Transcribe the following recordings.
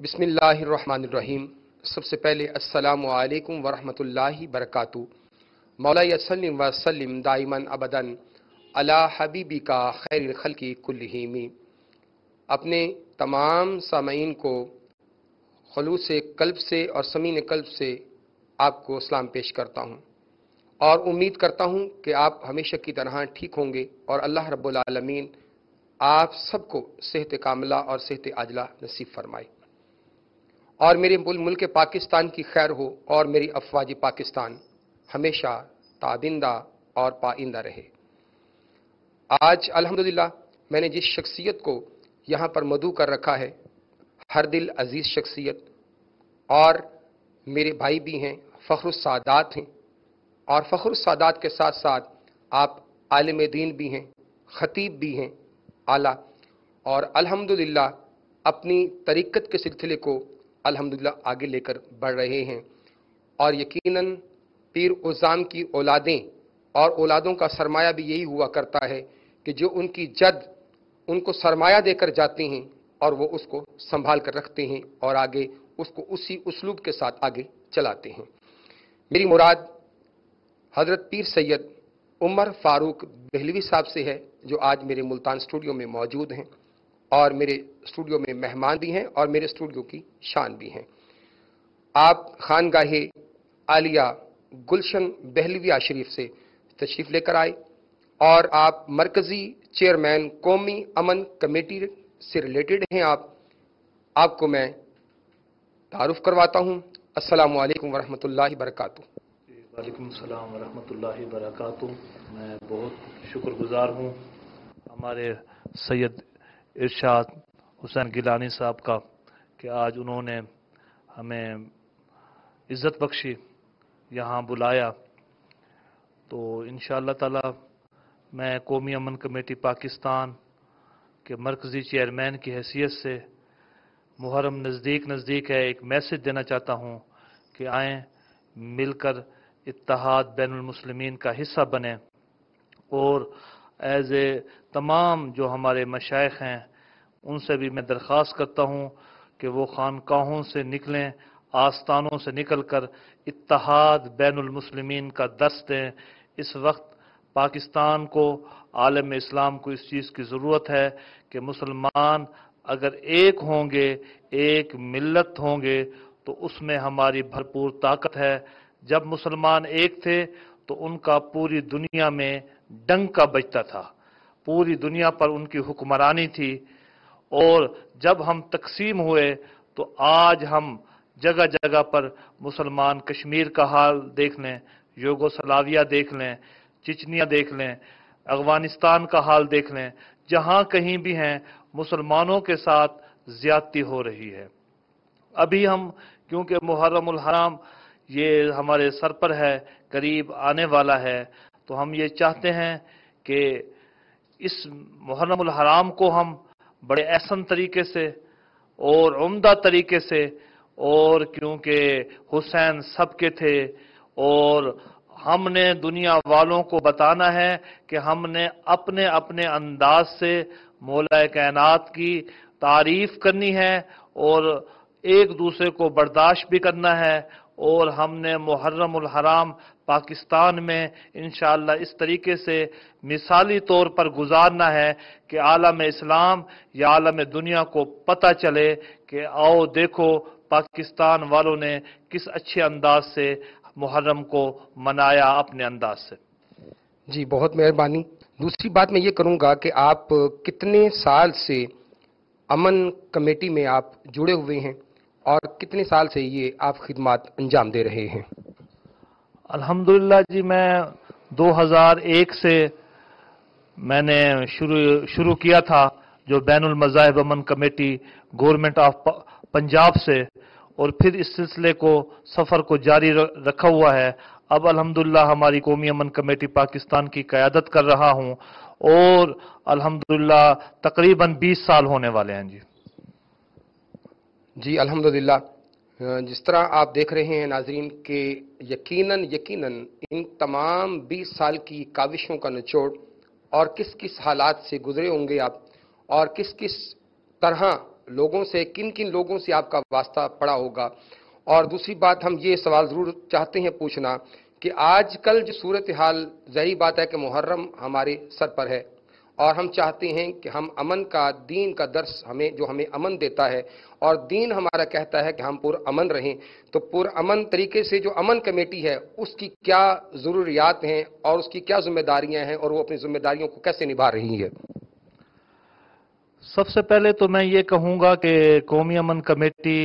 बिस्मिल्लाहिर्रहमानिर्रहीम। सबसे पहले अस्सलामु अलैकुम वरहमतुल्लाहि वबरकातुहू। मौला सल्लिम व सल्लिम दाइमन अबदन अला हबीबिका खैरिल खल्की कुल्लिहिम। अपने तमाम सामईन को खुलूस कल्ब से और समीन कल्ब से आपको सलाम पेश करता हूँ और उम्मीद करता हूँ कि आप हमेशा की तरह ठीक होंगे और अल्लाह रब्बुल आलमीन आप सबको सेहत कामिला और सेहत आजला नसीब फरमाए और मेरे मुल्क पाकिस्तान की खैर हो और मेरी अफवाज पाकिस्तान हमेशा ताबिंदा और पाइंदा रहे। आज अल्हम्दुलिल्लाह मैंने जिस शख्सियत को यहाँ पर मदऊ कर रखा है, हर दिल अजीज़ शख्सियत, और मेरे भाई भी हैं, फ़ख्रुस सादात हैं, और फ़ख्रुस सादात के साथ साथ आप आलिम दीन भी हैं, ख़तीब भी हैं आला, और अल्हम्दुलिल्लाह अपनी तरीक़त के सिलसिले को अल्हम्दुलिल्लाह आगे लेकर बढ़ रहे हैं। और यकीनन पीर उज़ाम की औलादें और औलादों का सरमाया भी यही हुआ करता है कि जो उनकी जद उनको सरमाया देकर जाते हैं और वो उसको संभाल कर रखते हैं और आगे उसको उसी उसलूब के साथ आगे चलाते हैं। मेरी मुराद हज़रत पीर सैयद उमर फ़ारूक बहलवी साहब से है, जो आज मेरे मुल्तान स्टूडियो में मौजूद हैं और मेरे स्टूडियो में मेहमान भी हैं और मेरे स्टूडियो की शान भी हैं। आप खानगाहे आलिया गुलशन बहलविया शरीफ से तशरीफ़ लेकर आए और आप मरकज़ी चेयरमैन कौमी अमन कमेटी से रिलेटेड हैं। आपको मैं तारुफ करवाता हूँ। अस्सलामु अलैकुम वरहमतुल्लाहि वबरकातुहू। वालेकुम सलाम वरहमतुल्लाहि वबरकातुहू। मैं बहुत शुक्रगुजार हूँ हमारे सैयद इरशाद हुसैन गिलानी साहब का कि आज उन्होंने हमें इज़्ज़त बख्शी, यहाँ बुलाया। तो इंशाअल्लाह ताला मैं कौमी अमन कमेटी पाकिस्तान के मरकज़ी चेयरमैन की हैसियत से मुहर्रम नज़दीक है, एक मैसेज देना चाहता हूँ कि आएँ मिलकर इत्तेहाद बैनुल मुस्लिमीन का हिस्सा बने और एज़ ए तमाम जो हमारे मशाइख हैं उनसे भी मैं दरख्वास्त करता हूँ कि वो खानकाहों से निकलें, आस्थानों से निकलकर इत्तेहाद बैनुल मुस्लिमीन का दर्स दें। इस वक्त पाकिस्तान को, आलम इस्लाम को इस चीज़ की ज़रूरत है कि मुसलमान अगर एक होंगे, एक मिल्लत होंगे, तो उसमें हमारी भरपूर ताकत है। जब मुसलमान एक थे तो उनका पूरी दुनिया में डंका बजता था, पूरी दुनिया पर उनकी हुक्मरानी थी। और जब हम तकसीम हुए तो आज हम जगह जगह पर मुसलमान, कश्मीर का हाल देख लें, यूगोस्लाविया देख लें, चिचनिया देख लें, अफगानिस्तान का हाल देख लें, जहाँ कहीं भी हैं मुसलमानों के साथ ज्यादती हो रही है। अभी हम क्योंकि मुहर्रमुल हराम ये हमारे सर पर है, करीब आने वाला है, तो हम ये चाहते हैं कि इस मुहर्रमुल हराम को हम बड़े एहसन तरीके से और उम्दा तरीके से, और क्योंकि हुसैन सबके थे और हमने दुनिया वालों को बताना है कि हमने अपने अपने अंदाज से मौला कायनात की तारीफ करनी है और एक दूसरे को बर्दाश्त भी करना है। और हमने मुहर्रमुल हराम पाकिस्तान में इंशाअल्लाह इस तरीके से मिसाली तौर पर गुजारना है कि आलम इस्लाम या आलम दुनिया को पता चले कि आओ देखो पाकिस्तान वालों ने किस अच्छे अंदाज से मुहर्रम को मनाया अपने अंदाज से। जी बहुत मेहरबानी। दूसरी बात मैं ये करूँगा कि आप कितने साल से अमन कमेटी में आप जुड़े हुए हैं और कितने साल से ये आप खिदमत अंजाम दे रहे हैं? अल्हम्दुलिल्लाह जी, मैं 2001 से मैंने शुरू किया था जो बैनुल मज़ाहिब अमन कमेटी गवर्नमेंट ऑफ पंजाब से, और फिर इस सिलसिले को सफ़र को जारी रखा हुआ है। अब अल्हम्दुलिल्लाह हमारी कौमी अमन कमेटी पाकिस्तान की क़यादत कर रहा हूँ और अल्हम्दुलिल्लाह तकरीबन 20 साल होने वाले हैं। जी अल्हम्दुलिल्लाह। जिस तरह आप देख रहे हैं नाजरीन के यकीनन इन तमाम 20 साल की काविशों का निचोड़ और किस किस हालात से गुजरे होंगे आप और किस किस तरह لوگوں سے، کن کن لوگوں سے آپ کا واسطہ پڑا ہوگا؟ اور دوسری بات، ہم یہ سوال ضرور چاہتے ہیں پوچھنا کہ آج کل جو صورتحال، ظاہری بات ہے کہ محرم ہمارے سر پر ہے، اور ہم چاہتے ہیں کہ ہم امن کا، دین کا درس ہمیں امن دیتا ہے، اور دین ہمارا کہتا ہے کہ ہم پر امن رہیں، تو پر امن طریقے سے جو امن کمیٹی ہے اس کی کیا ضروریات ہیں اور اس کی کیا ذمہ داریاں ہیں، اور وہ اپنی ذمہ داریوں کو کیسے نبھا رہی ہے؟ سب سے پہلے تو میں یہ کہوں گا کہ قومی امن کمیٹی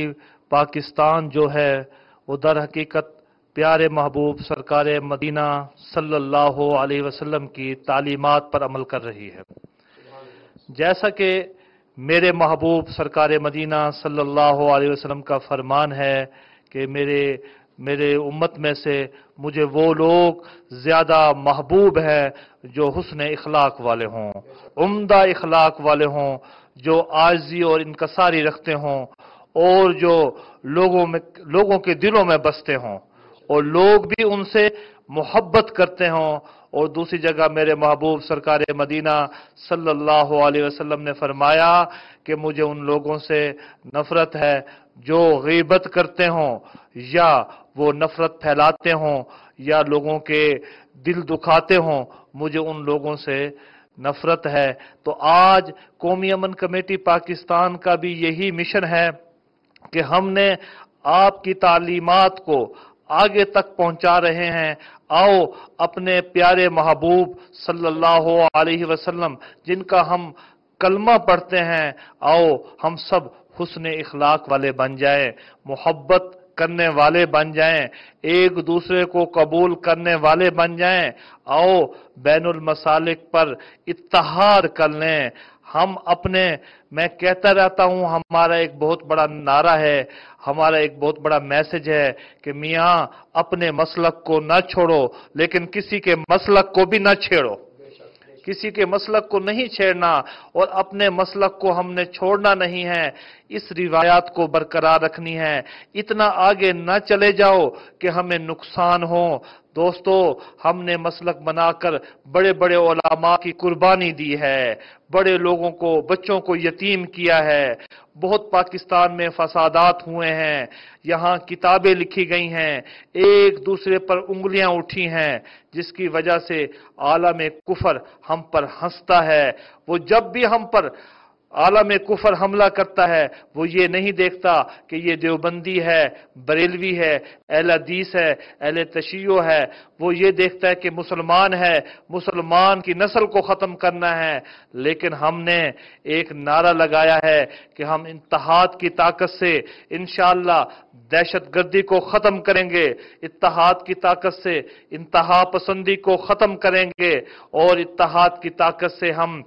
پاکستان جو ہے وہ در حقیقت پیارے محبوب سرکار مدینہ صلی اللہ علیہ وسلم کی تعلیمات پر عمل کر رہی ہے۔ جیسا کہ میرے محبوب سرکار مدینہ صلی اللہ علیہ وسلم کا فرمان ہے کہ میرے امت میں سے مجھے وہ لوگ زیادہ محبوب ہیں جو حسن اخلاق والے ہوں، عمدہ اخلاق والے ہوں، جو عاجزی اور انکساری رکھتے ہوں، اور جو لوگوں کے دلوں میں بستے ہوں، اور لوگ بھی ان سے محبت کرتے ہوں۔ اور دوسری جگہ میرے محبوب سرکار مدینہ صلی اللہ علیہ وسلم نے فرمایا کہ مجھے ان لوگوں سے نفرت ہے جو غیبت کرتے ہوں، یا وہ نفرت پھیلاتے ہوں، یا لوگوں کے دل دکھاتے ہوں، مجھے ان لوگوں سے نفرت ہے۔ تو آج قومی امن کمیٹی پاکستان کا بھی یہی مشن ہے کہ ہم نے آپ کی تعلیمات کو آگے تک پہنچا رہے ہیں۔ آؤ اپنے پیارے محبوب صلی اللہ علیہ وسلم جن کا ہم کلمہ پڑھتے ہیں، آؤ ہم سب حسن اخلاق والے بن جائیں، محبت کرنے والے بن جائیں، ایک دوسرے کو قبول کرنے والے بن جائیں۔ آؤ بین المسالک پر اتحاد کر لیں۔ میں کہتا رہتا ہوں، ہمارا ایک بہت بڑا نعرہ ہے، ہمارا ایک بہت بڑا میسج ہے کہ میاں اپنے مسلک کو نہ چھوڑو، لیکن کسی کے مسلک کو بھی نہ چھیڑو، کسی کے مسلک کو نہیں چھیڑنا، اور اپنے مسلک کو ہم نے چھوڑنا نہیں ہے، اس روایات کو برقرار رکھنی ہے۔ اتنا آگے نہ چلے جاؤ کہ ہمیں نقصان ہو۔ دوستو، ہم نے مسلک بنا کر بڑے بڑے علماء کی قربانی دی ہے، بڑے لوگوں کو، بچوں کو یتیم کیا ہے، بہت پاکستان میں فسادات ہوئے ہیں، یہاں کتابیں لکھی گئی ہیں، ایک دوسرے پر انگلیاں اٹھی ہیں، جس کی وجہ سے عالم کفر ہم پر ہنستا ہے۔ وہ جب بھی ہم پر عالم کفر حملہ کرتا ہے، وہ یہ نہیں دیکھتا کہ یہ دیوبندی ہے، بریلوی ہے، اہل حدیث ہے، اہل تشیع ہے، وہ یہ دیکھتا ہے کہ مسلمان ہے، مسلمان کی نسل کو ختم کرنا ہے۔ لیکن ہم نے ایک نعرہ لگایا ہے کہ ہم اتحاد کی طاقت سے انشاءاللہ دہشت گردی کو ختم کریں گے، اتحاد کی طاقت سے انتہا پسندی کو ختم کریں گے، اور اتحاد کی طاقت سے ہم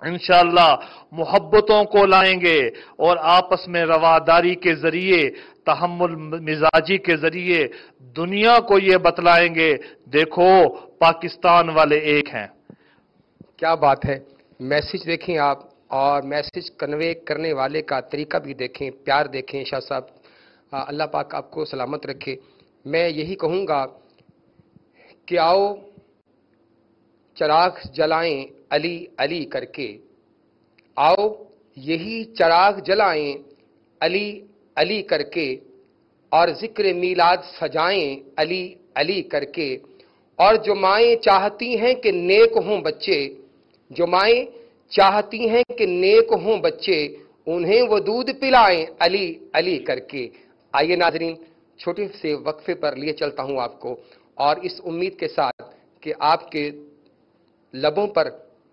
انشاءاللہ محبتوں کو لائیں گے، اور آپس میں رواداری کے ذریعے، تحمل مزاجی کے ذریعے دنیا کو یہ بتلائیں گے، دیکھو پاکستان والے ایک ہیں۔ کیا بات ہے! میسج دیکھیں آپ، اور میسج کنوے کرنے والے کا طریقہ بھی دیکھیں، پیار دیکھیں۔ شاہ صاحب، اللہ پاک آپ کو سلامت رکھے۔ میں یہی کہوں گا کہ آؤ چراغ جلائیں علی علی کر کے، آؤ یہی چراغ جلائیں علی علی کر کے، اور ذکر میلاد سجائیں علی علی کر کے، اور جو مائیں چاہتی ہیں کہ نیک ہوں بچے، جو مائیں چاہتی ہیں کہ نیک ہوں بچے، انہیں وہ دودھ پلائیں علی علی کر کے۔ آئیے ناظرین، چھوٹے سے وقفے پر لیے چلتا ہوں آپ کو، اور اس امید کے ساتھ کہ آپ کے لبوں پر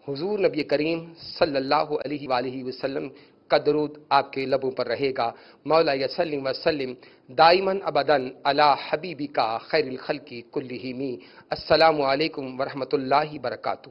حضور نبی کریم صلی اللہ علیہ وآلہ وسلم کا درود آپ کے لبوں پر رہے گا۔ مولا یسلم وسلم دائماً ابداً علی حبیبک خیر الخلق کلہم۔ السلام علیکم ورحمۃ اللہ وبرکاتہ۔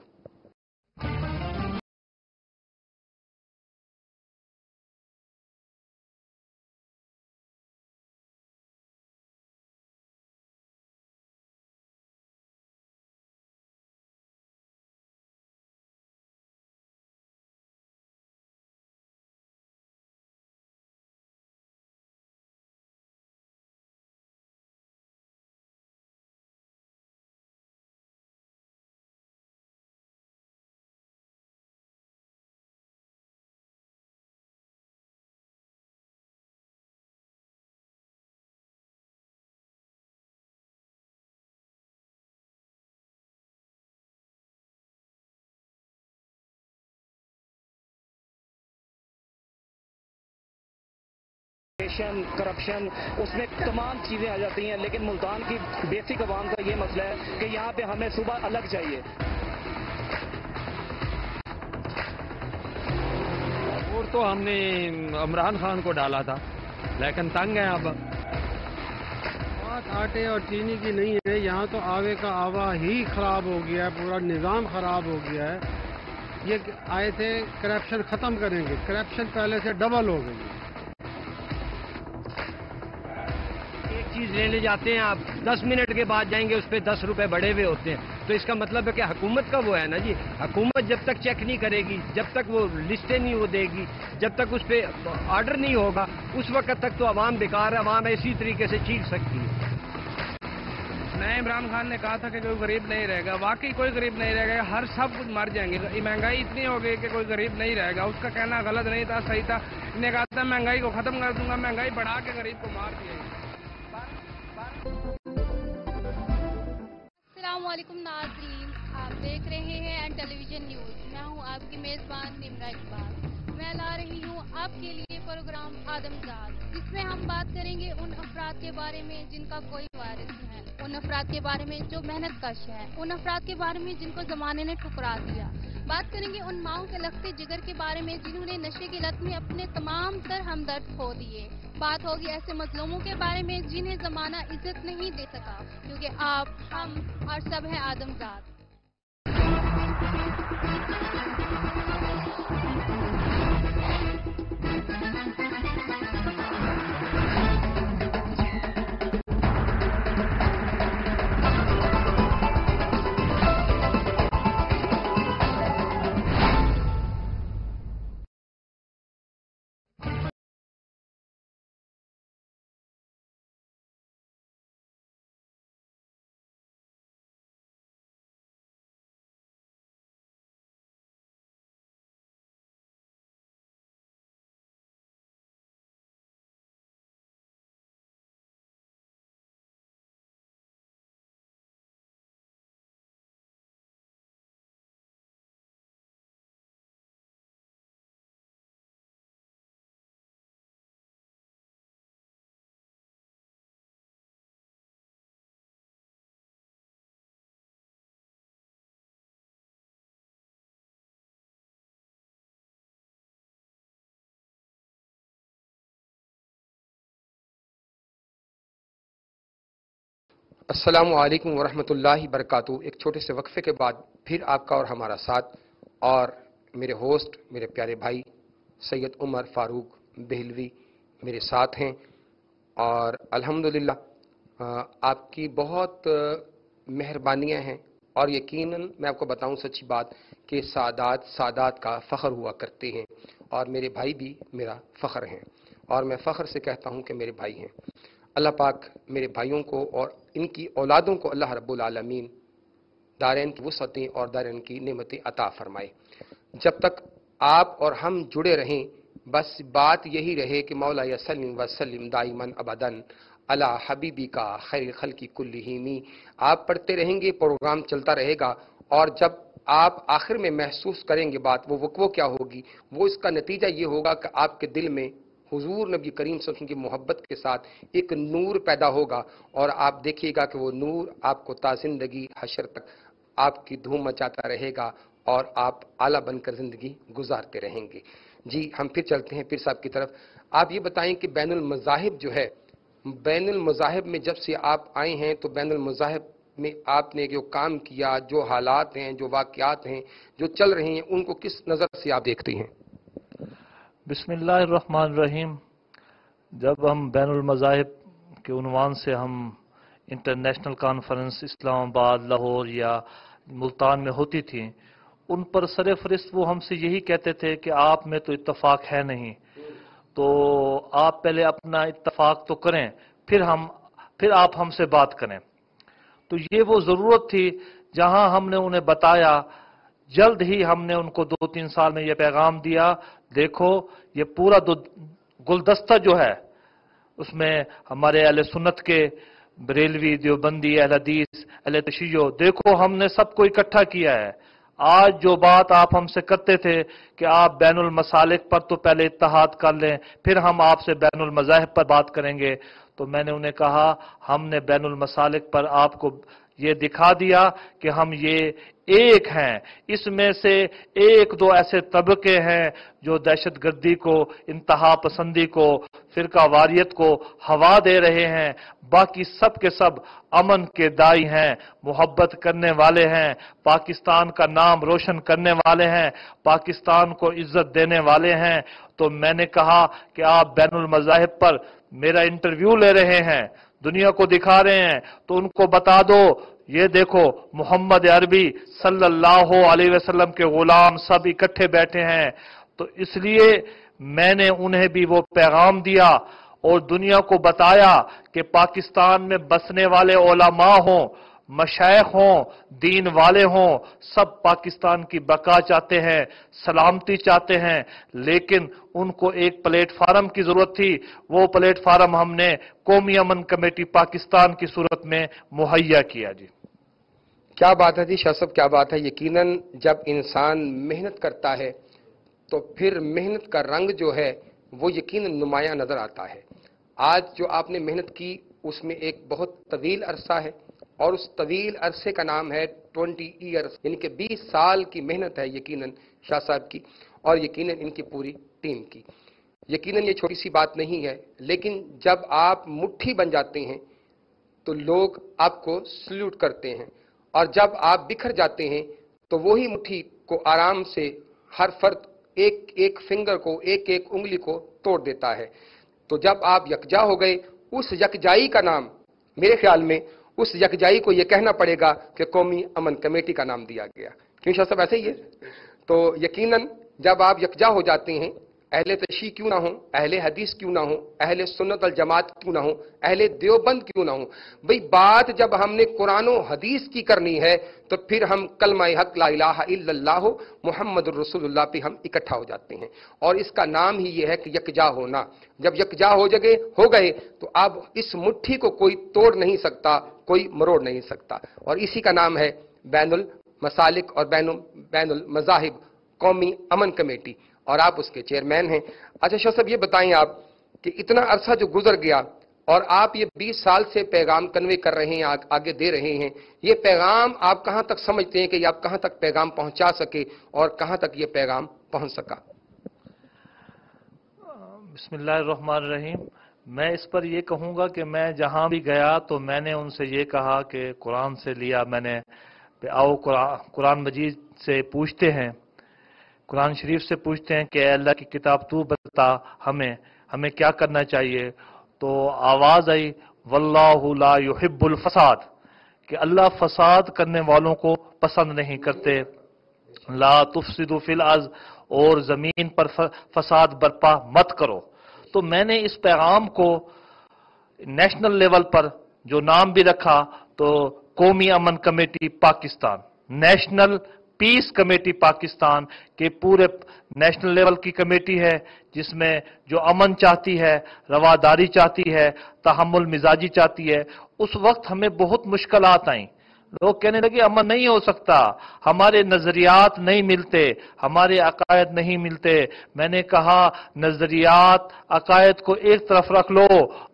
ایجوکیشن، کرپشن، اس میں تمام چیزیں آ جاتی ہیں. لیکن ملتان کی بیسک عوام کا یہ مسئلہ ہے کہ یہاں پہ ہمیں صبح الگ چاہیے. اور تو ہم نے عمران خان کو ڈالا تھا، لیکن تنگ ہے اب. بات آٹے اور چینی کی نہیں ہے، یہاں تو آوے کا آوا ہی خراب ہو گیا ہے، پورا نظام خراب ہو گیا ہے. یہ آئے تھے کرپشن ختم کریں گے، کرپشن پہلے سے ڈبل ہو گئی ہے. ایک چیز لینے جاتے ہیں آپ 10 منٹ کے بعد جائیں گے، اس پہ 10 روپے بڑھے ہوئے ہوتے ہیں. تو اس کا مطلب ہے کہ حکومت کا وہ ہے نا جی، حکومت جب تک چیک نہیں کرے گی، جب تک وہ لسٹیں نہیں وہ دے گی، جب تک اس پہ آرڈر نہیں ہوگا، اس وقت تک تو عوام بیکار ہے، عوام اسی طریقے سے چیخ سکتی ہے. نئے عمران خان نے کہا تھا کہ کوئی غریب نہیں رہے گا، واقعی کوئی غریب نہیں رہے گا، ہر سب کچھ مر جائیں گے. مہنگائی اتنی ہو گئی کہ کوئی غریب نہیں رہے گا. اس کا کہنا غلط نہیں تھا، صحیح تھا. نے کہا تھا مہنگائی کو ختم کر دوں گا، مہنگائی بڑھا کے غریب کو مار دیا. السلام علیکم ناظرین، آپ دیکھ رہے ہیں این ٹیلی ویژن نیوز. میں ہوں آپ کی میزبان نمرہ اقبال. میں لا رہی ہوں آپ کے لیے پروگرام آدمزاد، جس میں ہم بات کریں گے ان افراد کے بارے میں جن کا کوئی وارث ہے، ان افراد کے بارے میں جو محنت کش ہے، ان افراد کے بارے میں جن کو زمانے نے ٹھکرا دیا. بات کریں گے ان ماؤں کے لگتے جگر کے بارے میں جنہوں نے نشے کی لت میں اپنے تمام تر ہمدرد کھو دیے. بات ہوگی ایسے مظلوموں کے بارے میں جنہیں زمانہ عزت نہیں دے سکا، کیونکہ آپ، ہم اور سب ہیں آدمزاد. السلام علیکم ورحمۃ اللہ وبرکاتہ. ایک چھوٹے سے وقفے کے بعد پھر آپ کا اور ہمارا ساتھ، اور میرے ہوسٹ میرے پیارے بھائی سید عمر فاروق دہلوی میرے ساتھ ہیں. اور الحمدللہ آپ کی بہت مہربانیاں ہیں، اور یقیناً میں آپ کو بتاؤں سچی بات کہ سادات کا فخر ہوا کرتے ہیں، اور میرے بھائی بھی میرا فخر ہیں، اور میں فخر سے کہتا ہوں کہ میرے بھائی ہیں. اللہ پاک میرے بھائیوں کو اور ان کی اولادوں کو اللہ رب العالمین دارین کی وسعتیں اور دارین کی نعمتیں عطا فرمائے. جب تک آپ اور ہم جڑے رہیں، بس بات یہی رہے کہ مولا یسلم وسلم دائماً ابداً علی حبیبی کا خیر خلق کلہم. آپ پڑھتے رہیں گے، پروگرام چلتا رہے گا، اور جب آپ آخر میں محسوس کریں گے بات، وہ کیا ہوگی؟ وہ اس کا نتیجہ یہ ہوگا کہ آپ کے دل میں حضور نبی کریم صلی اللہ علیہ وسلم کی محبت کے ساتھ ایک نور پیدا ہوگا، اور آپ دیکھیے گا کہ وہ نور آپ کو تا زندگی حشر تک آپ کی دھوم مچاتا رہے گا، اور آپ اعلیٰ بن کر زندگی گزارتے رہیں گے. جی ہم پھر چلتے ہیں پیر صاحب کی طرف. آپ یہ بتائیں کہ بین المذاہب جو ہے، بین المذاہب میں جب سے آپ آئے ہیں تو بین المذاہب میں آپ نے جو کام کیا، جو حالات ہیں، جو واقعات ہیں، جو چل رہے ہیں، ان کو کس نظر سے آپ دیکھتے ہیں؟ بسم اللہ الرحمن الرحیم. جب ہم بین المذاہب کے عنوان سے ہم انٹرنیشنل کانفرنس اسلام آباد، لاہور یا ملتان میں ہوتی تھیں، ان پر سرفہرست وہ ہم سے یہی کہتے تھے کہ آپ میں تو اتفاق ہے نہیں، تو آپ پہلے اپنا اتفاق تو کریں، پھر آپ ہم سے بات کریں. تو یہ وہ ضرورت تھی جہاں ہم نے انہیں بتایا. جلد ہی ہم نے ان کو 2-3 سال میں یہ پیغام دیا، دیکھو یہ پورا گلدستہ جو ہے، اس میں ہمارے اہل سنت کے، بریلوی، دیوبندی، اہل حدیث، اہل تشیع، دیکھو ہم نے سب کو اکٹھا کیا ہے. आज जो बात आप हमसे करते थे कि आप बैनुल मसालिक पर तो पहले इत्तेहाद कर लें, फिर हम आपसे बैनुल मज़ाहिब पर बात करेंगे, तो मैंने उन्हें कहा हमने बैनुल मसालिक पर आपको ये दिखा दिया कि हम ये एक हैं। इसमें से एक दो ऐसे तबके हैं जो दहशतगर्दी को, इंतहा पसंदी को, फिरका वारियत को हवा दे रहे हैं। बाकी सब के सब अमन के दाई हैं, मोहब्बत करने वाले हैं, पाकिस्तान का नाम रोशन करने वाले हैं, पाकिस्तान को इज्जत देने वाले हैं। तो मैंने कहा कि आप बैनुल मज़ाहिब पर मेरा इंटरव्यू ले रहे हैं, दुनिया को दिखा रहे हैं, तो उनको बता दो, ये देखो मोहम्मद अरबी सल्लल्लाहु अलैहि वसल्लम के गुलाम सब इकट्ठे बैठे हैं। तो इसलिए मैंने उन्हें भी वो पैगाम दिया और दुनिया को बताया कि पाकिस्तान में बसने वाले उलमा हों, मशाइख हों, दीन वाले हों, सब पाकिस्तान की बका चाहते हैं, सलामती चाहते हैं, लेकिन उनको एक प्लेटफार्म की जरूरत थी। वो प्लेटफार्म हमने कौमी अमन कमेटी पाकिस्तान की सूरत में मुहैया किया। जी क्या बात है जी शाह साहब, क्या बात है। यकीनन जब इंसान मेहनत करता है तो फिर मेहनत का रंग जो है वो यकीनन नुमाया नजर आता है। आज जो आपने मेहनत की उसमें एक बहुत तवील अरसा है और उस तवील अरसे का नाम है 20 ईयर्स, यानी कि 20 साल की मेहनत है यकीनन शाह साहब की और यकीनन इनकी पूरी टीम की। यकीनन ये छोटी सी बात नहीं है, लेकिन जब आप मुट्ठी बन जाते हैं तो लोग आपको सल्यूट करते हैं और जब आप बिखर जाते हैं तो वही मुट्ठी को आराम से हर फर्द एक एक फिंगर को, एक एक उंगली को तोड़ देता है। तो जब आप यकजा हो गए, उस यकजाई का नाम, मेरे ख्याल में उस यकजाई को यह कहना पड़ेगा कि कौमी अमन कमेटी का नाम दिया गया। क्यों शाह साहब, ऐसे ही है। तो यकीनन जब आप यकजा हो जाते हैं, अहले तशी क्यों ना हो, अहले हदीस क्यों ना हो, अहले सुन्नत अल जमात क्यों ना हो, अहले देवबंद क्यों ना हो, भाई बात जब हमने कुरान और हदीस की करनी है तो फिर हम कलमा हक ला इलाहा इल्लल्लाह मुहम्मदुर रसूलुल्लाह पे हम इकट्ठा हो जाते हैं। और इसका नाम ही ये है कि यकजा होना। जब यकजा हो गए तो अब इस मुट्ठी को कोई तोड़ नहीं सकता, कोई मरोड़ नहीं सकता। और इसी का नाम है बैनुल मसालिक और बैनुल मज़ाहिब कौमी अमन कमेटी, और आप उसके चेयरमैन हैं। अच्छा शाह साहब, ये बताएं आप कि इतना अरसा जो गुजर गया और आप ये 20 साल से पैगाम कन्वे कर रहे हैं, आगे दे रहे हैं, ये पैगाम आप कहां तक समझते हैं कि आप कहां तक पैगाम पहुंचा सके और कहां तक ये पैगाम पहुंच सका? बिस्मिल्लाहिर्रहमानिर्रहीम। मैं इस पर यह कहूंगा कि मैं जहां भी गया तो मैंने उनसे ये कहा कि कुरान से लिया मैंने, आओ कुरान मजीद से पूछते हैं, कुरान शरीफ से पूछते हैं कि अल्लाह की किताब तू बता हमें क्या करना चाहिए। तो आवाज आई वल्लाहु ला युहिब्बुल फसाद, कि अल्लाह फसाद करने वालों को पसंद नहीं करते। ला तुफसिदु फिल अर्ज़, और जमीन पर फसाद बर्पा मत करो। तो मैंने इस पैगाम को नेशनल लेवल पर जो नाम भी रखा तो कौमी अमन committee Pakistan, national peace committee Pakistan के पूरे नेशनल लेवल की कमेटी है, जिसमें जो अमन चाहती है, रवादारी चाहती है, तहम्मुल मिजाजी चाहती है। उस वक्त हमें बहुत मुश्किलात आई। लोग कहने लगे अमन नहीं हो सकता, हमारे नजरियात नहीं मिलते, हमारे अकायद नहीं मिलते। मैंने कहा नजरियात अकायद को एक तरफ रख लो,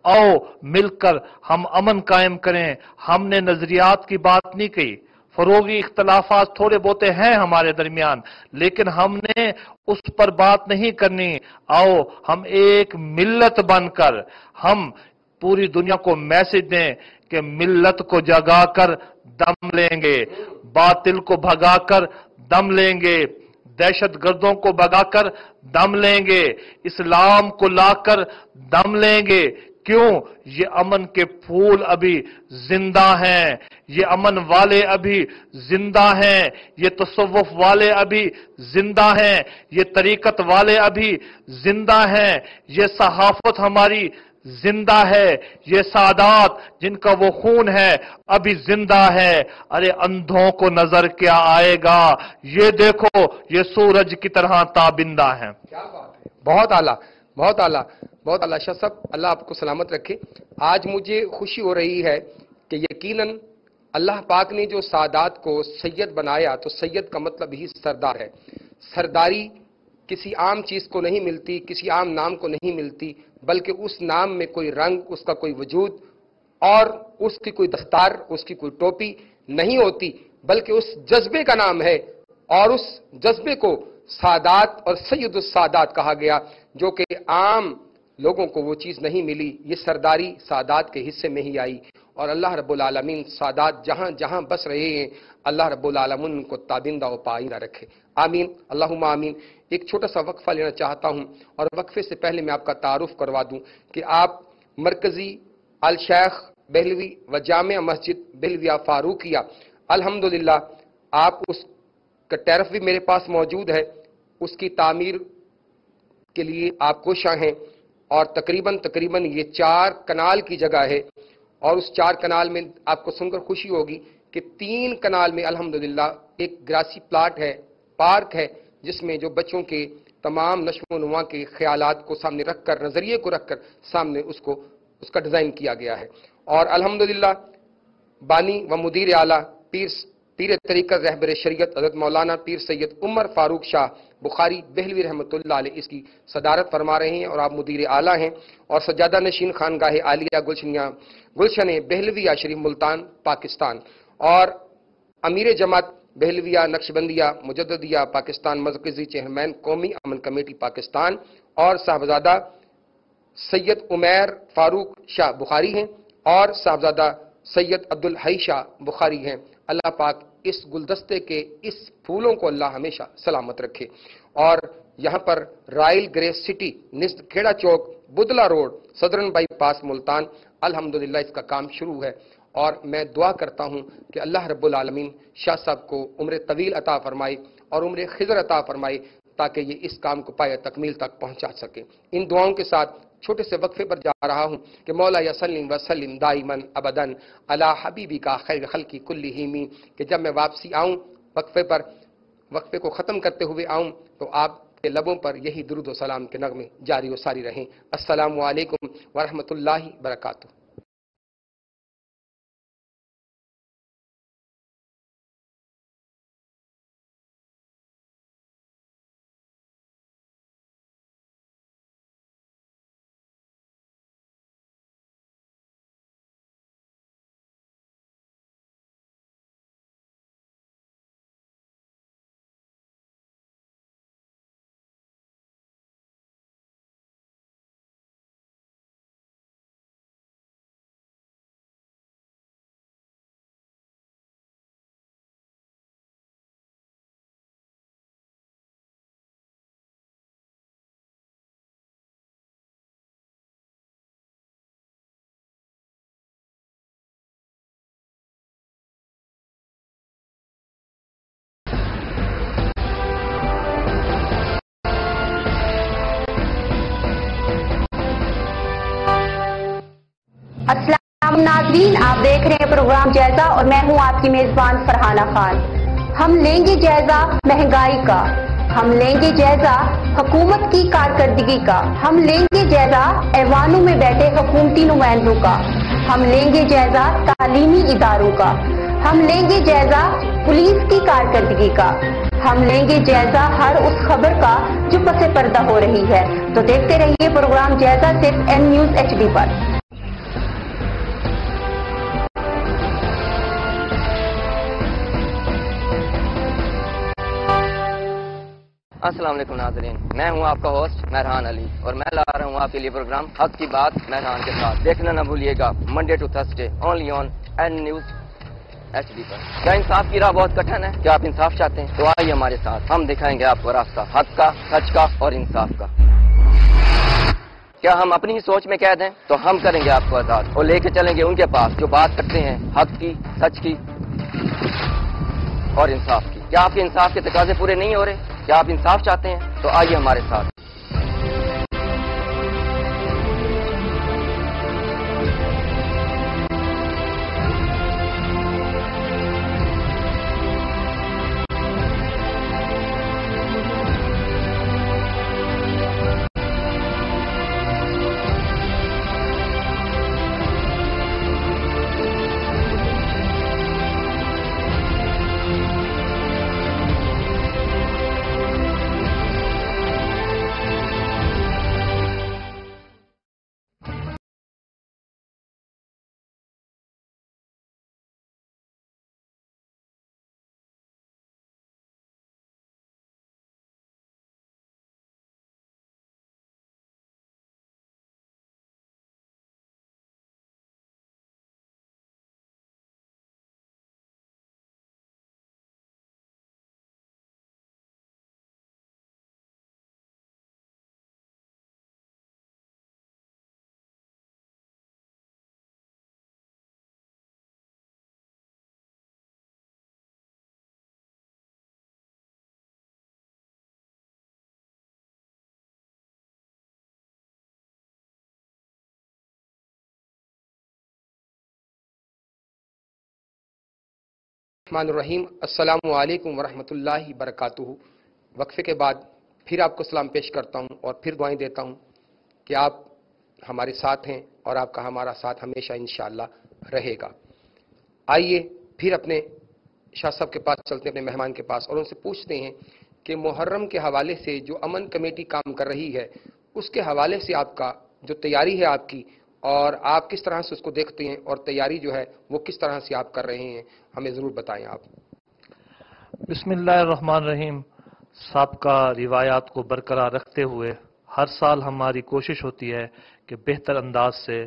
आओ मिलकर हम अमन कायम करें। हमने नजरियात की बात नहीं कही, फरोगी इख्तलाफात थोड़े बहुते हैं हमारे दरमियान, लेकिन हमने उस पर बात नहीं करनी। आओ हम एक मिल्लत बनकर हम पूरी दुनिया को मैसेज दें कि मिल्लत को जगाकर दम लेंगे, बातिल को भगाकर दम लेंगे, दहशत गर्दों को भगाकर दम लेंगे, इस्लाम को लाकर दम लेंगे। क्यों? ये अमन के फूल अभी जिंदा हैं, ये अमन वाले अभी जिंदा हैं, ये तसव्वुफ वाले अभी जिंदा हैं, ये तरीकत वाले अभी जिंदा हैं, ये सहाफत हमारी जिंदा है, ये सादात जिनका वो खून है अभी जिंदा है। अरे अंधों को नजर क्या आएगा, ये देखो ये सूरज की तरह ताबिंदा है। क्या बात है, बहुत आला, बहुत आला, बहुत आला। शाह साहब, अल्लाह आपको सलामत रखे। आज मुझे खुशी हो रही है कि यकीनन اللہ پاک نے جو سادات کو سید بنایا تو سید کا مطلب ہی سردار ہے. سرداری کسی عام چیز کو نہیں ملتی، کسی عام نام کو نہیں ملتی، بلکہ اس نام میں کوئی رنگ، اس کا کوئی وجود اور اس کی کوئی دستار، اس کی کوئی ٹوپی نہیں ہوتی، بلکہ اس جذبے کا نام ہے. اور اس جذبے کو سادات اور سید السادات کہا گیا، جو کہ عام لوگوں کو وہ چیز نہیں ملی. یہ سرداری سادات کے حصے میں ہی آئی. اور اللہ رب العالمین سادات جہاں جہاں بس رہے ہیں، اللہ رب العالمین ان کو تابندہ و پائیدہ رکھے. آمین، اللہم آمین. ایک چھوٹا سا وقفہ لینا چاہتا ہوں، اور وقفے سے پہلے میں آپ کا تعارف کروا دوں کہ آپ مرکزی الشیخ بہلوی و جامع مسجد بہلویہ فاروقیہ، الحمدللہ آپ اس کا ٹیرف بھی میرے پاس موجود ہے. اس کی تعمیر کے لیے آپ کوشاں ہیں، اور تقریباً یہ 4 کنال کی جگہ ہے. اور اس 4 کنال میں آپ کو سن کر خوشی ہوگی کہ 3 کنال میں الحمدللہ ایک گراسی پلاٹ ہے، پارک ہے، جس میں جو بچوں کے تمام نشو و نما کے خیالات کو سامنے رکھ کر، نظریے کو رکھ کر سامنے اس کا ڈیزائن کیا گیا ہے. اور الحمدللہ بانی و مدیر اعلیٰ پیر طریقت رہبر شریعت حضرت مولانا پیر سید عمر فاروق شاہ بخاری بہلوی رحمۃ اللہ علیہ اس کی صدارت فرما رہے ہیں، اور آپ مدیر اعلیٰ ہیں. اور سجادہ نشین خانگاہ عالیہ گلشن بہلویہ شریف ملتان پاکستان، اور امیر جماعت بہلویہ نقشبندیہ مجددیہ پاکستان مرکزی چیئرمین قومی امن کمیٹی پاکستان، اور صاحبزادہ سید عمیر فاروق شاہ بخاری ہیں، اور صاحبزادہ سید عبدالحی شاہ بخاری ہیں. اللہ پاک اس گلدستے کے اس پھولوں کو اللہ ہمیشہ سلامت رکھے. اور یہاں پر رائل گریس سٹی نزد کھیڑا چوک بدلا روڈ صدرن بائی پاس ملتان الحمدللہ اس کا کام شروع ہے. اور میں دعا کرتا ہوں کہ اللہ رب العالمین شاہ صاحب کو عمر طویل عطا فرمائے اور عمر خضر عطا فرمائے، تاکہ یہ اس کام کو پایہ تکمیل تک پہنچا سکے. ان دعاؤں کے ساتھ چھوٹے سے وقفے پر جا رہا ہوں کہ مولا یسلم وسلم دائماً ابداً علی حبیبی کا خیر خلقی کلہم، کہ جب میں واپسی آؤں وقفے کو ختم کرتے ہوئے آؤں تو آپ کے لبوں پر یہی درود و سلام کے نغمے جاری و ساری رہیں. السلام علیکم ورحمۃ اللہ وبرکاتہ. السلام ناظرین، آپ دیکھ رہے ہیں پروگرام جائزہ اور میں ہوں آپ کی میزبان فرحانہ خان. ہم لیں گے جائزہ مہنگائی کا، ہم لیں گے جائزہ حکومت کی کارکردگی کا، ہم لیں گے جائزہ ایوانوں میں بیٹھے حکومتی نمائندوں کا، ہم لیں گے جائزہ تعلیمی اداروں کا، ہم لیں گے جائزہ پولیس کی کارکردگی کا، ہم لیں گے جائزہ ہر اس خبر کا جو پس پردہ ہو رہی ہے. تو دیکھتے رہیے پروگرام جائزہ صرف این نیوز HD پر. السلام علیکم ناظرین، میں ہوں آپ کا ہوسٹ مہران علی، اور میں لا رہا ہوں آپ کے لیے پروگرام حق کی بات مہران کے ساتھ. دیکھنا نہ بھولیے گا Monday to Thursday only on N news HD پر. کیا انصاف کی راہ بہت کٹھن ہے؟ کیا آپ انصاف چاہتے ہیں؟ تو آئیے ہمارے ساتھ، ہم دکھائیں گے آپ کو راستہ حق کا، سچ کا اور انصاف کا. کیا ہم اپنی ہی سوچ میں قید ہیں؟ تو ہم کریں گے آپ کو آزاد اور لے کے چلیں گے ان کے پاس جو بات کرتے ہیں حق کی، سچ کی اور انصاف کی. کیا آپ کے انصاف کے تقاضے پورے نہیں ہو رہے؟ کیا آپ انصاف چاہتے ہیں؟ تو آئیے ہمارے ساتھ. रहमान अस्सलामु अलैकुम वरहमतुल्लाहि बरकातुहू। वक्फे के बाद फिर आपको सलाम पेश करता हूँ और फिर दुआएं देता हूँ कि आप हमारे साथ हैं और आपका हमारा साथ हमेशा इंशाअल्लाह रहेगा। आइए फिर अपने शाह साहब के पास चलते हैं, अपने मेहमान के पास, और उनसे पूछते हैं कि मुहर्रम के हवाले से जो अमन कमेटी काम कर रही है उसके हवाले से आपका जो तैयारी है आपकी, और आप किस तरह से उसको देखते हैं और तैयारी जो है वो किस तरह से आप कर रहे हैं, हमें ज़रूर बताएं आप। बिस्मिल्लाहिर्रहमानिर्रहीम। साबका रिवायात को बरकरार रखते हुए हर साल हमारी कोशिश होती है कि बेहतर अंदाज से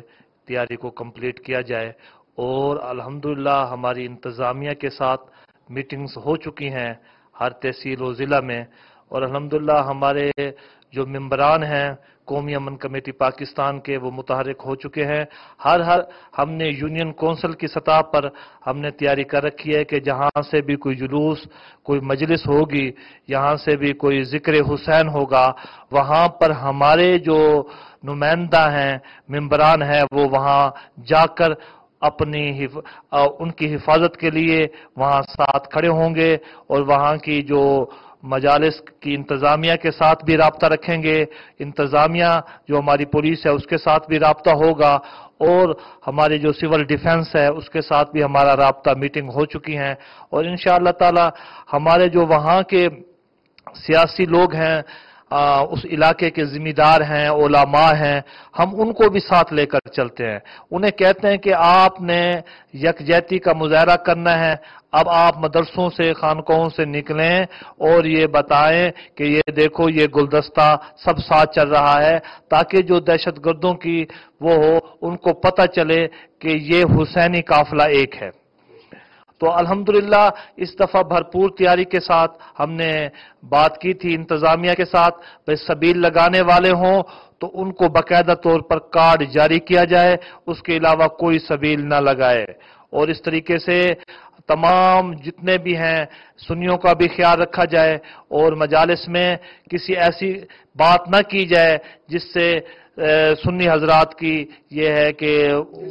तैयारी को कंप्लीट किया जाए, और अल्हम्दुलिल्लाह हमारी इंतज़ामिया के साथ मीटिंग्स हो चुकी हैं हर तहसील और ज़िला में, और अल्हम्दुलिल्लाह हमारे जो मेंबरान हैं कौमी अमन कमेटी पाकिस्तान के वो मुतहरिक हो चुके हैं। हर हमने यूनियन कौंसिल की सतह पर हमने तैयारी कर रखी है कि जहाँ से भी कोई जुलूस, कोई मजलिस होगी, यहाँ से भी कोई ज़िक्र हुसैन होगा, वहाँ पर हमारे जो नुमाइंदा हैं, मेंबरान हैं, वो वहाँ जाकर उनकी हिफाजत के लिए वहाँ साथ खड़े होंगे, और वहाँ की जो मजालिस की इंतज़ामिया के साथ भी राब्ता रखेंगे, इंतज़ामिया जो हमारी पुलिस है उसके साथ भी राब्ता होगा, और हमारे जो सिविल डिफेंस है उसके साथ भी हमारा राब्ता मीटिंग हो चुकी हैं। और इंशाअल्लाह ताला हमारे जो वहाँ के सियासी लोग हैं, उस इलाके के जिम्मेदार हैं, उलमा हैं, हम उनको भी साथ लेकर चलते हैं। उन्हें कहते हैं कि आपने यकजहती का मुजाहरा करना है, अब आप मदरसों से, खानकों से निकलें और ये बताएं कि ये देखो ये गुलदस्ता सब साथ चल रहा है, ताकि जो दहशतगर्दों की वो हो उनको पता चले कि ये हुसैनी काफिला एक है। तो अल्हम्दुलिल्लाह इस दफ़ा भरपूर तैयारी के साथ हमने बात की थी इंतज़ामिया के साथ, भाई सबील लगाने वाले हों तो उनको बाकायदा तौर पर कार्ड जारी किया जाए, उसके अलावा कोई सबील ना लगाए। और इस तरीके से तमाम जितने भी हैं सुन्नियों का भी ख्याल रखा जाए, और मजालिस में किसी ऐसी बात ना की जाए जिससे सुन्नी हजरात की ये है कि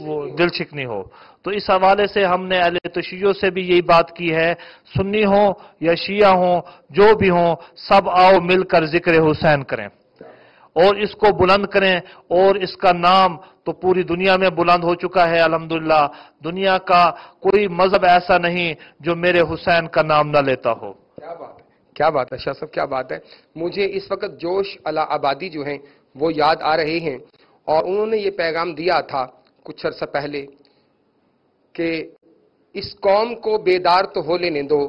वो दिल शिकनी हो। तो इस हवाले से हमने अहले तशय्युअ से भी यही बात की है, सुन्नी हो या शिया हो, जो भी हो, सब आओ मिलकर जिक्र हुसैन करें और इसको बुलंद करें। और इसका नाम तो पूरी दुनिया में बुलंद हो चुका है अल्हम्दुलिल्लाह। दुनिया का कोई मजहब ऐसा नहीं जो मेरे हुसैन का नाम न लेता हो। क्या बात है, क्या बात है शाह साहब, क्या बात है। मुझे इस वक्त जोश अला आबादी जो हैं वो याद आ रहे हैं, और उन्होंने ये पैगाम दिया था कुछ अर्सा पहले कि इस कौम को बेदार तो हो लेने दो,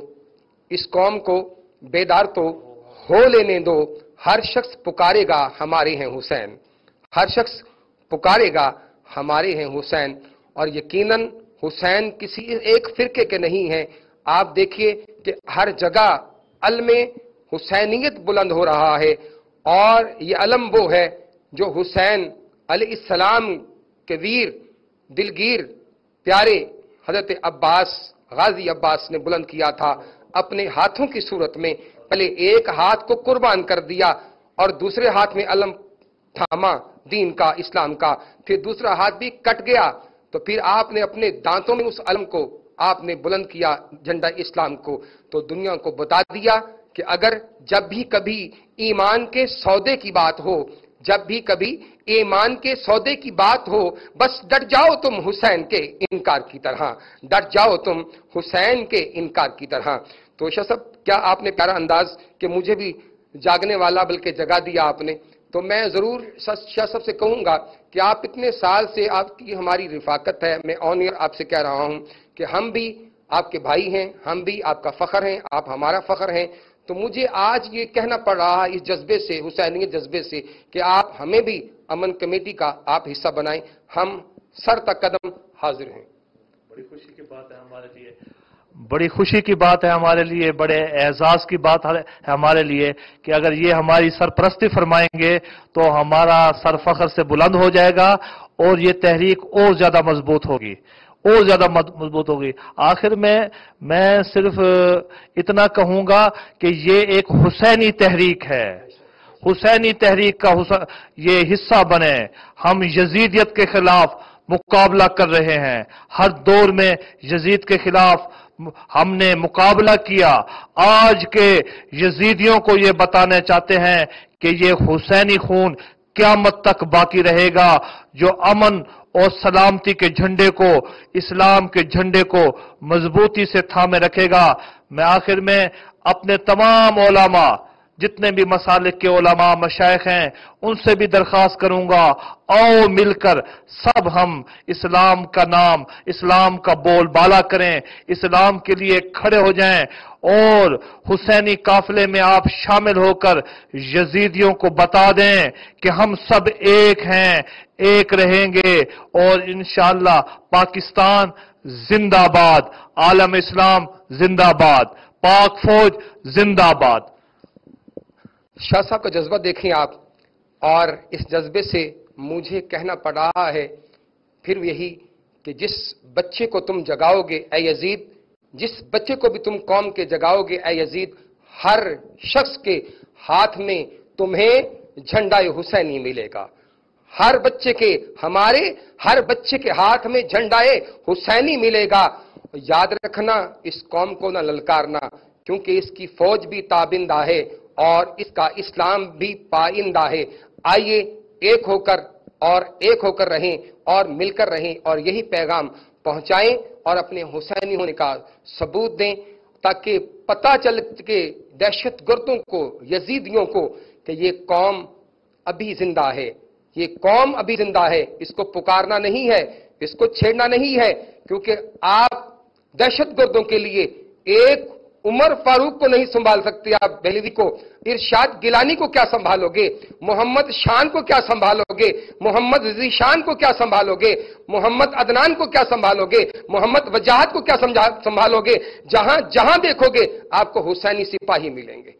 इस कौम को बेदार तो हो लेने दो, हर शख्स पुकारेगा हमारे हैं हुसैन, हर शख्स पुकारेगा हमारे हैं हुसैन। और यकीनन हुसैन किसी एक फिरके के नहीं है। आप देखिए कि हर जगह अलमे हुसैनियत बुलंद हो रहा है, और ये अलम वो है जो हुसैन अलैहिस्सलाम के वीर दिलगीर प्यारे हजरत अब्बास, गाजी अब्बास ने बुलंद किया था अपने हाथों की सूरत में। पहले एक हाथ को कुर्बान कर दिया और दूसरे हाथ में अलम थामा दीन का, इस्लाम का, फिर दूसरा हाथ भी कट गया, तो फिर आपने अपने दांतों में उस अलम को आपने बुलंद किया, झंडा इस्लाम को। तो दुनिया को बता दिया कि अगर जब भी कभी ईमान के सौदे की बात हो, जब भी कभी ईमान के सौदे की बात हो, बस डट जाओ तुम हुसैन के इनकार की तरह, डट जाओ तुम हुसैन के इनकार की तरह। तो शाह साहब क्या आपने प्यारा अंदाज कि मुझे भी जागने वाला बल्कि जगा दिया आपने। तो मैं जरूर शाह साहब से कहूंगा कि आप इतने साल से आपकी हमारी रिफाकत है, मैं ऑन एयर आपसे कह रहा हूं कि हम भी आपके भाई हैं, हम भी आपका फख्र हैं, आप हमारा फख्र हैं। तो मुझे आज ये कहना पड़ रहा है इस जज्बे से, हुसैनियत जज्बे से, कि आप हमें भी अमन कमेटी का आप हिस्सा बनाएं। हम सर तक कदम हाजिर हैं। बड़ी खुशी की बात है हमारे लिए, बड़ी खुशी की बात है हमारे लिए, बड़े एजाज की बात है हमारे लिए कि अगर ये हमारी सरपरस्ती फरमाएंगे तो हमारा सर फख्र से बुलंद हो जाएगा और ये तहरीक और ज्यादा मजबूत होगी, और ज्यादा मजबूत होगी। आखिर में मैं सिर्फ इतना कहूंगा कि ये एक हुसैनी तहरीक है, हुसैनी तहरीक का ये हिस्सा बने। हम यजीदियत के खिलाफ مقابلہ کر رہے ہیں. ہر دور میں یزید کے خلاف ہم نے مقابلہ کیا. آج کے یزیدیوں کو یہ بتانا چاہتے ہیں کہ یہ حسینی خون قیامت تک باقی رہے گا جو امن اور سلامتی کے جھنڈے کو، اسلام کے جھنڈے کو مضبوطی سے تھامے رکھے گا. میں آخر میں اپنے تمام علماء، جتنے بھی مسالک کے علماء مشائخ ہیں، ان سے بھی درخواست کروں گا، آؤ مل کر سب ہم اسلام کا نام، اسلام کا بول بالا کریں، اسلام کے لیے کھڑے ہو جائیں اور حسینی قافلے میں آپ شامل ہو کر یزیدیوں کو بتا دیں کہ ہم سب ایک ہیں، ایک رہیں گے اور انشاءاللہ پاکستان زندہ باد، عالم اسلام زندہ باد، پاک فوج زندہ باد. شاہ صاحب کا جذبہ دیکھیں آپ، اور اس جذبے سے مجھے کہنا پڑ رہا ہے پھر یہی کہ جس بچے کو تم جگاؤ گے اے یزید، جس بچے کو بھی تم قوم کے جگاؤ گے اے یزید، ہر شخص کے ہاتھ میں تمہیں جھنڈا حسینی ملے گا. ہر بچے کے، ہمارے ہر بچے کے ہاتھ میں جھنڈا حسینی ملے گا. یاد رکھنا، اس قوم کو نہ للکارنا، کیونکہ اس کی فوج بھی تابندہ ہے اور اس کا اسلام بھی پائندہ ہے. آئیے ایک ہو کر رہیں اور مل کر رہیں اور یہی پیغام پہنچائیں اور اپنے حسینی ہونے کا ثبوت دیں تاکہ پتہ چل کے دہشت گردوں کو، یزیدیوں کو، کہ یہ قوم ابھی زندہ ہے، یہ قوم ابھی زندہ ہے. اس کو پکارنا نہیں ہے، اس کو چھیڑنا نہیں ہے، کیونکہ آپ دہشت گردوں کے لیے ایک عمر فاروق کو نہیں سنبھال سکتے. آپ دہلوی کو، ارشاد گیلانی کو کیا سنبھالو گے؟ محمد شان کو کیا سنبھالو گے؟ محمد ذیشان کو کیا سنبھالو گے؟ محمد عدنان کو کیا سنبھالو گے؟ محمد وجاہت کو کیا سنبھالو گے؟ جہاں دیکھو گے آپ کو حسینی سپاہی ملیں گے،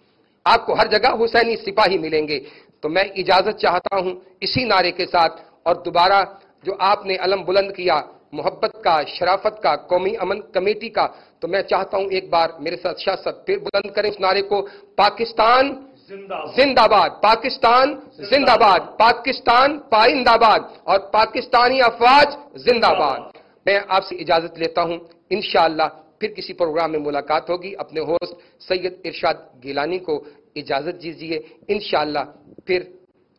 آپ کو ہر جگہ حسینی سپاہی ملیں گے. تو میں اجازت چاہتا ہوں اسی نعرے کے ساتھ، اور دوبارہ جو آپ نے علم بلند کیا محبت کا، شرافت کا، قومی امن کمیٹی کا، تو میں چاہتا ہوں ایک بار میرے ساتھ شاہ صاحب پھر بلند کریں اس نعرے کو: پاکستان زندہ باد، پاکستان زندہ باد، پاکستان پائندہ باد، اور پاکستانی افواج زندہ باد. میں آپ سے اجازت لیتا ہوں، انشاءاللہ پھر کسی پروگرام میں ملاقات ہوگی. اپنے ہوسٹ سید ارشاد گیلانی کو اجازت دیجیے، انشاءاللہ پھر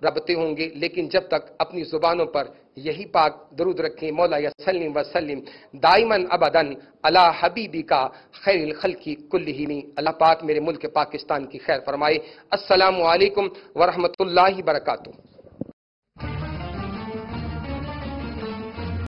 رابطے ہوں گے، لیکن جب تک اپنی زبانوں پر یہی پاک درود رکھیں: مولا سلم و سلم دائماً ابداً علی حبیبی کا خیر الخلق کلہم. اللہ پاک میرے ملک پاکستان کی خیر فرمائے. السلام علیکم ورحمۃ اللہ وبرکاتہ.